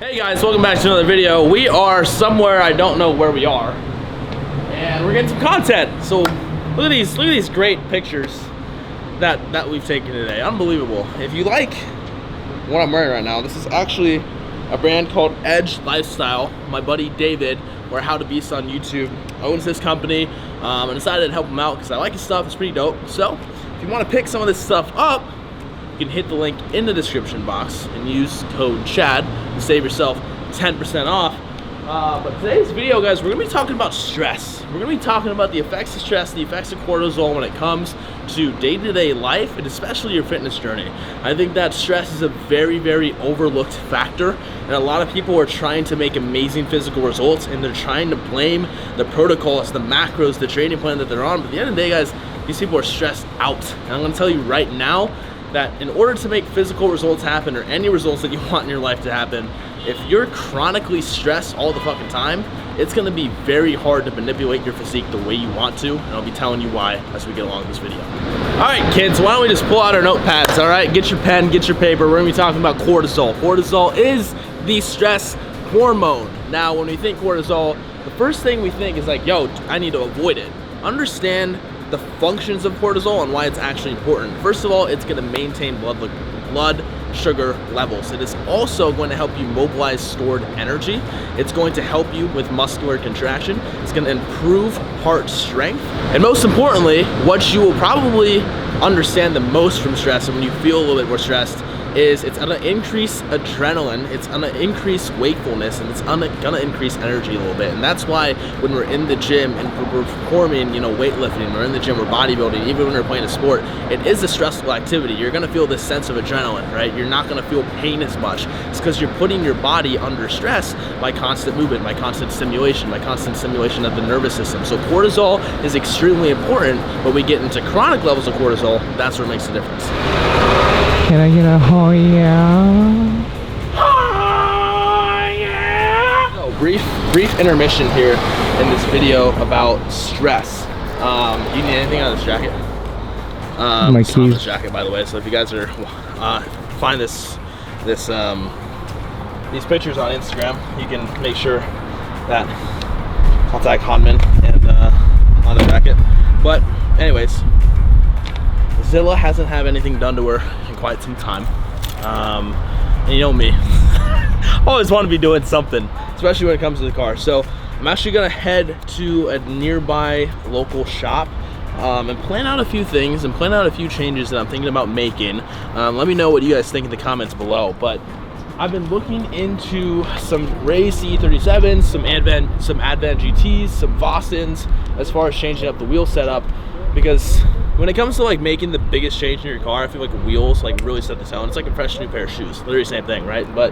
Hey guys, welcome back to another video. We are somewhere, I don't know where we are, and we're getting some content. So look at these great pictures that we've taken today. Unbelievable. If you like what I'm wearing right now, this is actually a brand called Edge Lifestyle. My buddy David, or How to Beast on YouTube, owns this company. I decided to help him out because I like his stuff. It's pretty dope. So if you want to pick some of this stuff up, you can hit the link in the description box and use code CHAD to save yourself 10% off. But today's video, guys, we're gonna be talking about stress. We're gonna be talking about the effects of stress, the effects of cortisol when it comes to day-to-day life, and especially your fitness journey. I think that stress is a very, very overlooked factor, and a lot of people are trying to make amazing physical results, and they're trying to blame the protocols, the macros, the training plan that they're on. But at the end of the day, guys, these people are stressed out. And I'm gonna tell you right now that in order to make physical results happen, or any results that you want in your life to happen, if you're chronically stressed all the fucking time, it's gonna be very hard to manipulate your physique the way you want to, and I'll be telling you why as we get along this video. All right, kids, why don't we just pull out our notepads, all right? Get your pen, get your paper. We're gonna be talking about cortisol. Cortisol is the stress hormone. Now, when we think cortisol, the first thing we think is like, yo, I need to avoid it. Understand the functions of cortisol and why it's actually important. First of all, it's going to maintain blood sugar levels. It is also going to help you mobilize stored energy. It's going to help you with muscular contraction. It's going to improve heart strength. And most importantly, what you will probably understand the most from stress, and when you feel a little bit more stressed, is it's gonna increase adrenaline, it's gonna increase wakefulness, and it's gonna increase energy a little bit. And that's why when we're in the gym and we're performing, weightlifting, we're in the gym, we're bodybuilding, even when we're playing a sport, it is a stressful activity. You're gonna feel this sense of adrenaline, right? You're not gonna feel pain as much. It's because you're putting your body under stress by constant movement, by constant stimulation of the nervous system. So cortisol is extremely important, but we get into chronic levels of cortisol, that's where it makes a difference. Can I get a oh yeah? Oh yeah! So brief intermission here in this video about stress. Do you need anything out of this jacket? My it's not keys. this jacket, by the way. So if you guys are find these pictures on Instagram, you can make sure that I'll tag Hanman and on the jacket. But anyways, Zilla hasn't had anything done to her in quite some time. And you know me, I always want to be doing something, especially when it comes to the car. So I'm actually gonna head to a nearby local shop and plan out a few things and plan out a few changes that I'm thinking about making. Let me know what you guys think in the comments below. But I've been looking into some Ray CE37s, some Advan GTs, some Vossens, as far as changing up the wheel setup, because when it comes to like making the biggest change in your car, I feel like wheels like really set the tone. It's like a fresh new pair of shoes, literally same thing, right? But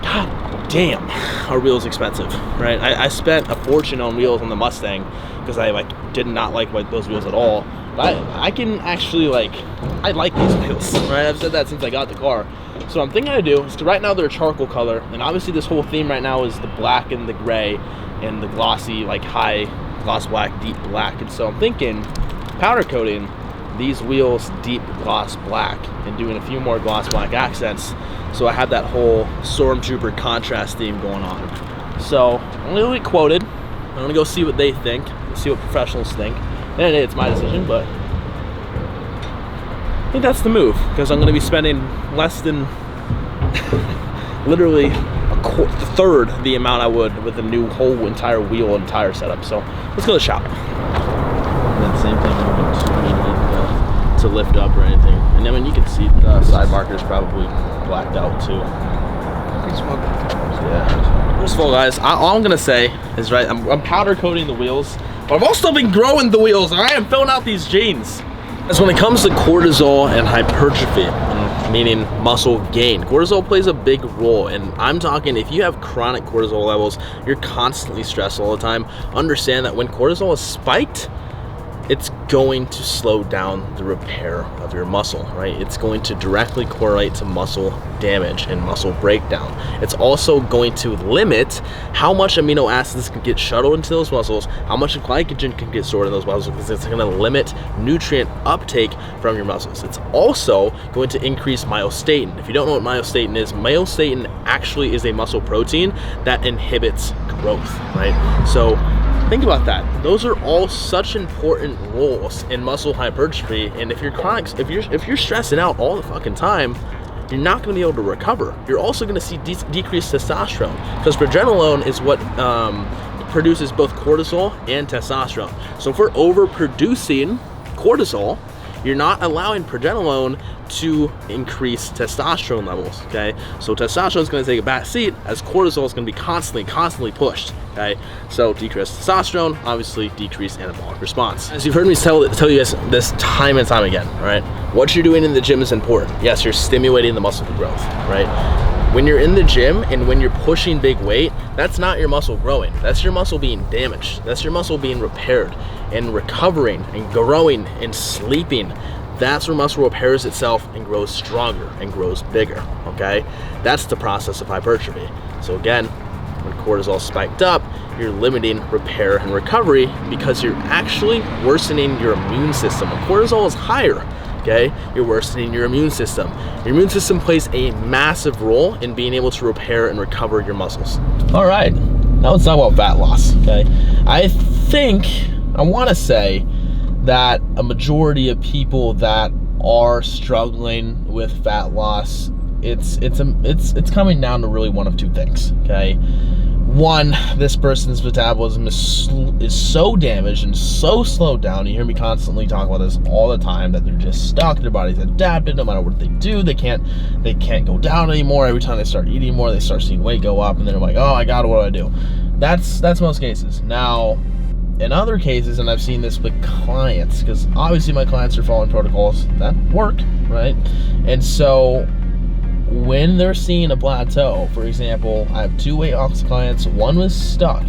god damn, are wheels expensive, right? I spent a fortune on wheels on the Mustang because I did not like those wheels at all. But I can actually I like these wheels, right? I've said that since I got the car. So what I'm thinking I do is, right now they're a charcoal color, and obviously this whole theme right now is the black and the gray and the glossy, high gloss black, deep black. And so I'm thinking powder coating these wheels deep gloss black and doing a few more gloss black accents, so I have that whole Stormtrooper contrast theme going on. So I'm gonna get quoted. I'm gonna go see what they think, see what professionals think. And it's my decision, but I think that's the move, because I'm gonna be spending less than literally a third the amount I would with a new whole entire wheel and tire setup. So let's go to the shop. And then same thing, I don't too many to lift up or anything. And then you can see the side markers probably blacked out too. Yeah. First of all, guys, all I'm gonna say is, right, I'm powder coating the wheels, but I've also been growing the wheels. All right, I'm filling out these jeans. As when it comes to cortisol and hypertrophy, meaning muscle gain, cortisol plays a big role. And I'm talking, if you have chronic cortisol levels, you're constantly stressed all the time, understand that when cortisol is spiked, it's going to slow down the repair of your muscle, right? It's going to directly correlate to muscle damage and muscle breakdown. It's also going to limit how much amino acids can get shuttled into those muscles, how much glycogen can get stored in those muscles, because it's going to limit nutrient uptake from your muscles. It's also going to increase myostatin. If you don't know what myostatin is, myostatin actually is a muscle protein that inhibits growth, right? So think about that. Those are all such important roles in muscle hypertrophy. And if you're stressing out all the fucking time, you're not going to be able to recover. You're also going to see decreased testosterone, because progesterone is what produces both cortisol and testosterone. So if we're overproducing cortisol, you're not allowing progesterone to increase testosterone levels, okay? So testosterone is going to take a back seat as cortisol is going to be constantly pushed, okay? So decreased testosterone, obviously decreased anabolic response. As you've heard me tell you guys this time and time again, right? What you're doing in the gym is important. Yes, you're stimulating the muscle growth, right? When you're in the gym and when you're pushing big weight, that's not your muscle growing. That's your muscle being damaged. That's your muscle being repaired and recovering and growing and sleeping. That's where muscle repairs itself and grows stronger and grows bigger, okay? That's the process of hypertrophy. So again, when cortisol spiked up, you're limiting repair and recovery because you're actually worsening your immune system. When cortisol is higher, okay, you're worsening your immune system. Your immune system plays a massive role in being able to repair and recover your muscles. All right, now let's talk about fat loss, okay? I want to say that a majority of people that are struggling with fat loss, it's coming down to really one of two things, okay? One, this person's metabolism is so damaged and so slowed down. You hear me constantly talk about this all the time, that they're just stuck. Their body's adapted. No matter what they do, they can't go down anymore. Every time they start eating more, they start seeing weight go up, and then they're like, oh, I got it, what do I do? That's most cases. Now, in other cases, and I've seen this with clients, because obviously my clients are following protocols that work, right? And so when they're seeing a plateau, for example, I have 2 weight loss clients. One was stuck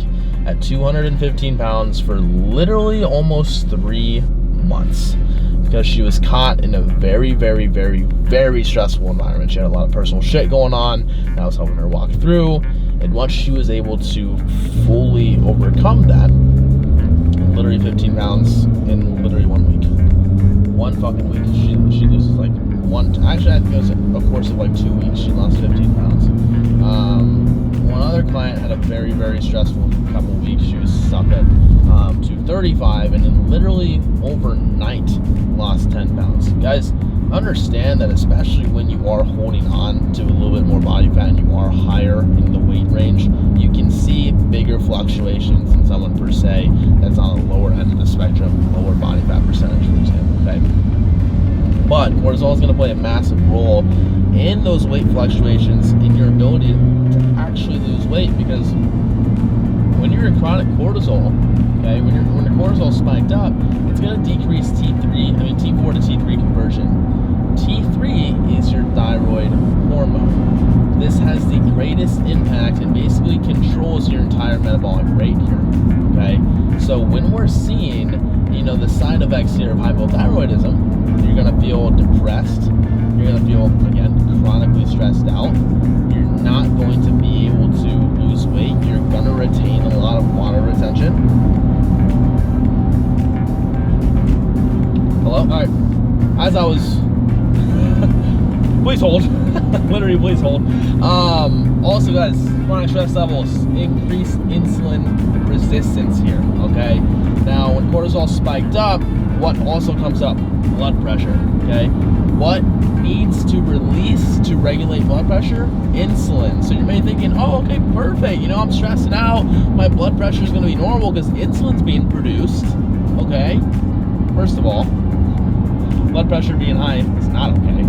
at 215 pounds for literally almost 3 months because she was caught in a very, very, very, very stressful environment. She had a lot of personal shit going on, and I was helping her walk through. And once she was able to fully overcome that, literally 15 pounds in literally 1 week. 1 fucking week. She loses like actually I think it was a course of like 2 weeks. She lost 15 pounds. One other client had a very, very stressful couple weeks. She was stuck at 235 and then literally overnight lost 10 pounds. Guys, understand that especially when you are holding on to a little bit more body fat and you are higher in the weight range, you can see bigger fluctuations in someone per se that's on the lower end of the spectrum, lower body fat percentage, for example, okay? But cortisol is going to play a massive role in those weight fluctuations, in your ability to actually lose weight, because when you're in chronic cortisol, okay, when your cortisol spiked up, it's going to decrease T4 to T3 conversion. T3 is your thyroid hormone. This has the greatest impact and basically controls your entire metabolic rate here, okay? So when we're seeing, the side effects here of hypothyroidism, you're going to feel depressed. You're going to feel, again, chronically stressed out. You're not going to be able to lose weight. You're going to retain a lot of water retention. Hello? All right. As I was... please hold. Literally, please hold. Also, guys, chronic stress levels, increased insulin resistance here, okay? Now, when cortisol spiked up, what also comes up? Blood pressure, okay? What needs to release to regulate blood pressure? Insulin. So you may be thinking, oh, okay, perfect. I'm stressing out. My blood pressure is going to be normal because insulin's being produced, okay? First of all, blood pressure being high is not okay,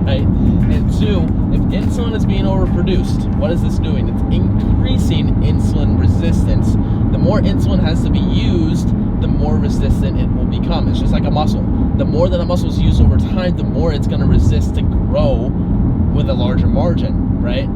right? And 2, if insulin is being overproduced, what is this doing? It's increasing insulin resistance. The more insulin has to be used, the more resistant it will become. It's just like a muscle. The more that a muscle is used over time, the more it's going to resist to grow with a larger margin, right?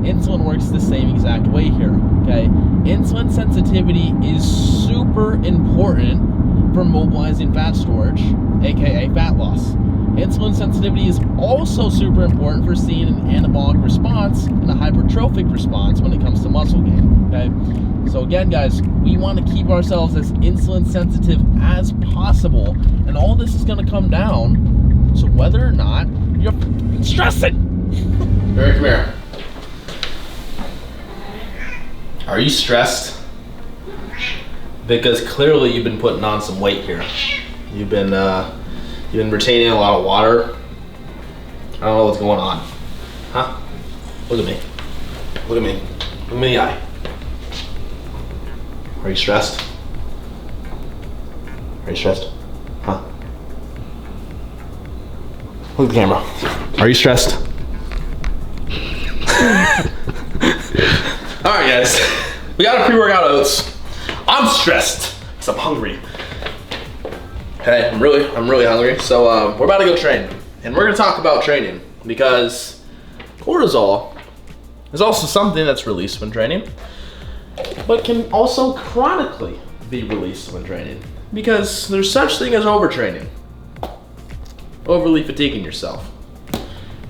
insulin works the same exact way here, okay? Insulin sensitivity is super important for mobilizing fat storage, aka fat loss. Insulin sensitivity is also super important for seeing an anabolic response and a hypertrophic response when it comes to muscle gain, okay? So again, guys, we want to keep ourselves as insulin sensitive as possible, and all this is going to come down to whether or not you're stressing. Eric, come here. Are you stressed? Because clearly you've been putting on some weight here. You've been retaining a lot of water. I don't know what's going on. Huh? Look at me. Look at me. Look me in the eye. Are you stressed? Are you stressed? Huh? Look at the camera. Are you stressed? Alright guys, we got a pre-workout oats. I'm stressed because I'm hungry. Okay, I'm really hungry. So we're about to go train. And we're gonna talk about training because cortisol is also something that's released when training, but can also chronically be released when training because there's such thing as overtraining. Overly fatiguing yourself.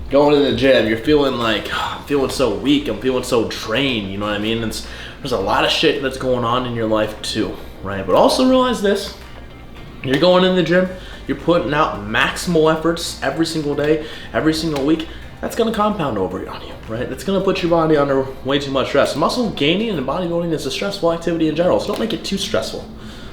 Going to the gym, you're feeling like, I'm feeling so weak, I'm feeling so drained, you know what I mean? There's a lot of shit that's going on in your life too, right? But also realize this, you're going in the gym, you're putting out maximal efforts every single day, every single week, that's gonna compound over on you, right? That's gonna put your body under way too much stress. Muscle gaining and bodybuilding is a stressful activity in general, so don't make it too stressful.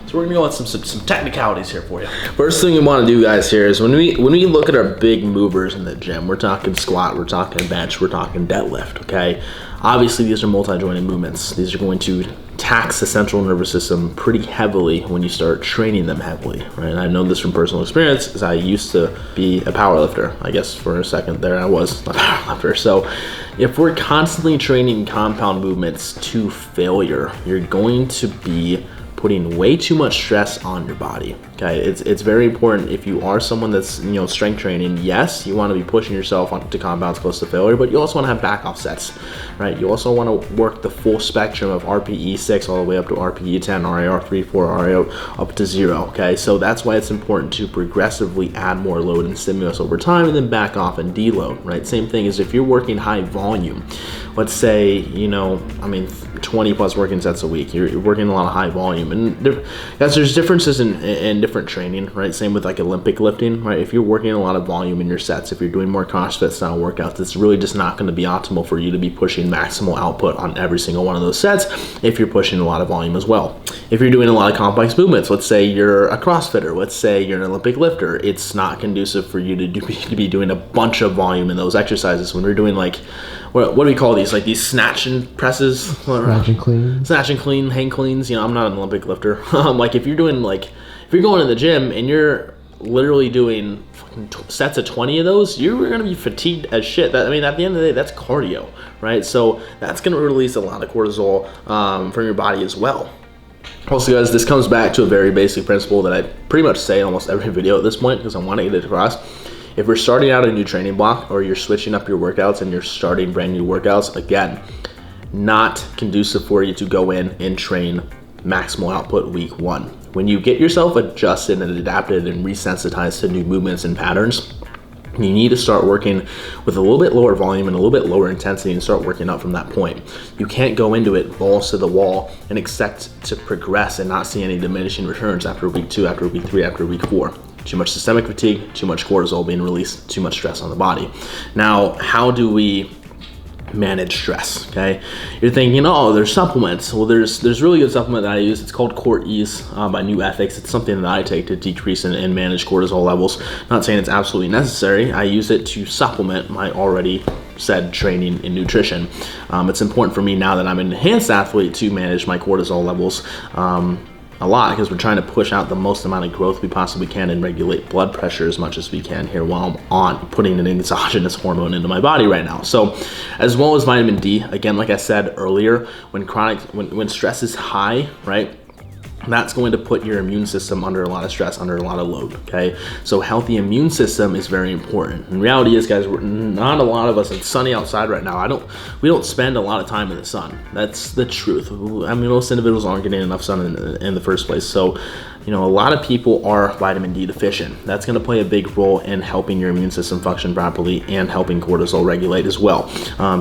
So we're gonna go on some technicalities here for you. First thing we wanna do, guys, here is when we look at our big movers in the gym, we're talking squat, we're talking bench, we're talking deadlift, okay? Obviously, these are multi-jointed movements. These are going to tax the central nervous system pretty heavily when you start training them heavily, right? And I know this from personal experience because I used to be a power lifter. I guess for a second there, I was a power lifter. So if we're constantly training compound movements to failure, you're going to be putting way too much stress on your body, okay? It's very important if you are someone that's, strength training, yes, you wanna be pushing yourself onto compounds close to failure, but you also wanna have back off sets, right? You also wanna work the full spectrum of RPE 6 all the way up to RPE 10, RAR 3, 4, RAO up to 0, okay? So that's why it's important to progressively add more load and stimulus over time and then back off and deload, right? Same thing as if you're working high volume, let's say, 20 plus working sets a week, you're working a lot of high volume. And guys, there's differences in different training, right? Same with like Olympic lifting, right? If you're working a lot of volume in your sets, if you're doing more CrossFit style workouts, it's really just not going to be optimal for you to be pushing maximal output on every single one of those sets if you're pushing a lot of volume as well. If you're doing a lot of complex movements, let's say you're a CrossFitter, let's say you're an Olympic lifter, it's not conducive for you to be doing a bunch of volume in those exercises. When we're doing like, what do we call these? Like these snatch and presses? Snatch and clean. Snatch and clean, hang cleans. I'm not an Olympic lifter. Like if you're going to the gym and you're literally doing sets of 20 of those, you're going to be fatigued as shit. At the end of the day, that's cardio, right? So that's going to release a lot of cortisol from your body as well. Also, guys, this comes back to a very basic principle that I pretty much say in almost every video at this point because I want to get it across. If you're starting out a new training block or you're switching up your workouts and you're starting brand new workouts, again, not conducive for you to go in and train maximal output week 1. When you get yourself adjusted and adapted and resensitized to new movements and patterns, you need to start working with a little bit lower volume and a little bit lower intensity and start working up from that point. You can't go into it balls to the wall and expect to progress and not see any diminishing returns after week 2, after week 3, after week 4. Too much systemic fatigue, too much cortisol being released, too much stress on the body. Now, how do we manage stress, okay? You're thinking, oh, there's supplements. Well, there's really good supplement that I use. It's called Core Ease by New Ethics. It's something that I take to decrease and manage cortisol levels. Not saying it's absolutely necessary. I use it to supplement my already said training and nutrition. It's important for me now that I'm an enhanced athlete to manage my cortisol levels a lot because we're trying to push out the most amount of growth we possibly can and regulate blood pressure as much as we can here while I'm on putting an exogenous hormone into my body right now. So as well as vitamin D, again, like I said earlier, when stress is high, right? that's going to put your immune system under a lot of stress, under a lot of load, okay? So healthy immune system is very important. And reality is, guys, we're not a lot of us, it's sunny outside right now. We don't spend a lot of time in the sun. That's the truth. I mean, most individuals aren't getting enough sun in the first place. So, you know, a lot of people are vitamin D deficient. That's gonna play a big role in helping your immune system function properly and helping cortisol regulate as well.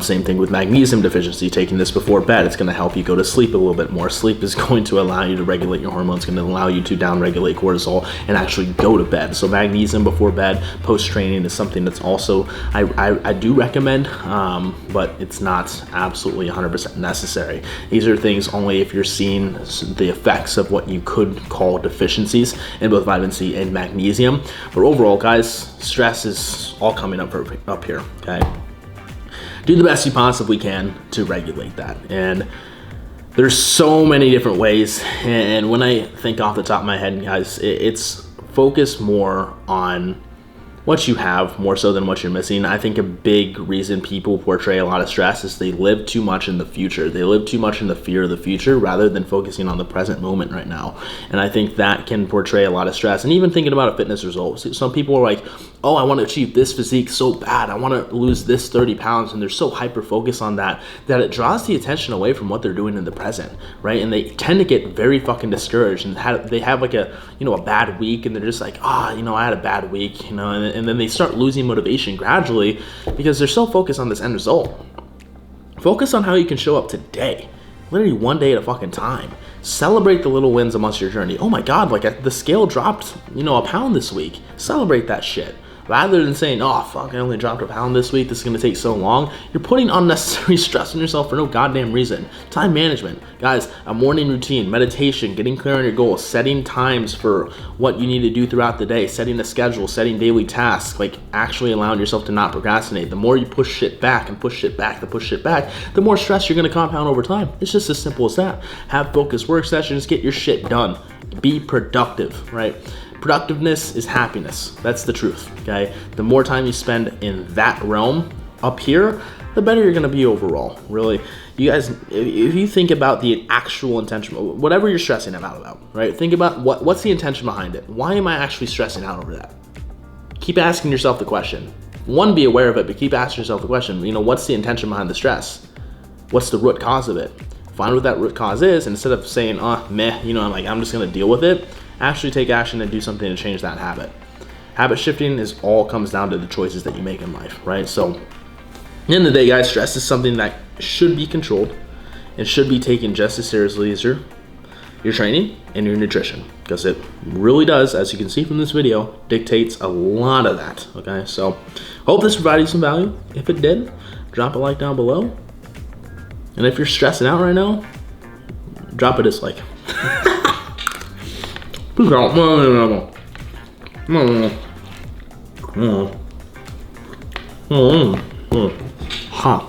Same thing with magnesium deficiency. Taking this before bed, it's gonna help you go to sleep a little bit more. Sleep is going to allow you to regulate your hormones, going to allow you to down-regulate cortisol and actually go to bed. So magnesium before bed, post-training is something that's also, I do recommend, but it's not absolutely 100% necessary. These are things only if you're seeing the effects of what you could call deficiencies in both vitamin C and magnesium. But overall, guys, stress is all coming up here, okay? Do the best you possibly can to regulate that. And there's so many different ways, and when I think off the top of my head, guys, it's focus more on what you have more so than what you're missing. I think a big reason people portray a lot of stress is they live too much in the future. They live too much in the fear of the future rather than focusing on the present moment right now. And I think that can portray a lot of stress. And even thinking about a fitness result, some people are like, oh, I want to achieve this physique so bad. I want to lose this 30 pounds. And they're so hyper-focused on that it draws the attention away from what they're doing in the present, right? And they tend to get very fucking discouraged, and they have like a bad week, and they're just like, I had a bad week, and then they start losing motivation gradually because they're so focused on this end result. Focus on how you can show up today, literally one day at a fucking time. Celebrate the little wins amongst your journey. Oh my God, like the scale dropped, a pound this week. Celebrate that shit. Rather than saying, oh fuck, I only dropped a pound this week, this is gonna take so long. You're putting unnecessary stress on yourself for no goddamn reason. Time management. Guys, a morning routine, meditation, getting clear on your goals, setting times for what you need to do throughout the day, setting a schedule, setting daily tasks, like actually allowing yourself to not procrastinate. The more you push shit back and push shit back, the more stress you're gonna compound over time. It's just as simple as that. Have focused work sessions, get your shit done. Be productive, right? Productiveness is happiness. That's the truth, okay? The more time you spend in that realm up here, the better you're gonna be overall, really. You guys, if you think about the actual intention, whatever you're stressing about, right? Think about what's the intention behind it? Why am I actually stressing out over that? Keep asking yourself the question. One, be aware of it, but keep asking yourself the question, what's the intention behind the stress? What's the root cause of it? Find what that root cause is, and instead of saying, I'm just gonna deal with it, actually take action and do something to change that habit. Habit shifting all comes down to the choices that you make in life, right? So, at the end of the day, guys, stress is something that should be controlled and should be taken just as seriously as your training and your nutrition, because it really does, as you can see from this video, dictates a lot of that, okay? So, hope this provided you some value. If it did, drop a like down below. And if you're stressing out right now, drop a dislike. Huh.